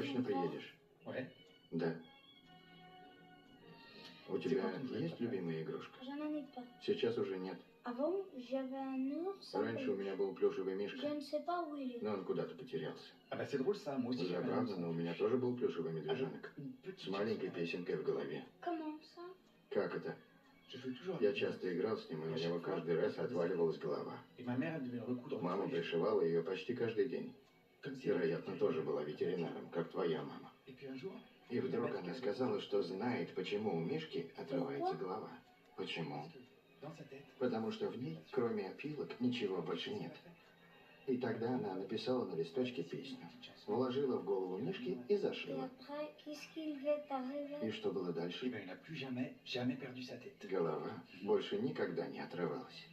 точно приедешь? Ouais. Да. У тебя есть любимая игрушка? J'en ai pas. Сейчас уже нет. Avant, j'avais un ours. Раньше у меня был плюшевый мишка, Je ne sais pas où il est. но он куда-то потерялся. Ah bah c'est drôle ça, moi aussi. j'avais un Забавно, ours. но у меня тоже был плюшевый медвежонок. Une petite С маленькой chanson. песенкой в голове. Comment ça? Как это? Je jouais toujours Я avec часто играл с ним, и у него каждый раз отваливалась голова. Et ma mère, elle devait le recoudre. Мама пришивала ее почти каждый день. Comme si Вероятно, тоже была ветеринаром, как твоя мама. Et puis un jour, И вдруг она сказала, что знает, почему у Мишки отрывается голова. Почему? dans sa tête. Потому что в ней, кроме опилок, ничего больше нет. И тогда она написала на листочке песню, вложила в голову Мишки и Et зашила. après, qu'est-ce qu'il va И t'arriver? что было Et дальше? ben il n'a plus jamais perdu sa tête. Голова больше никогда не отрывалась.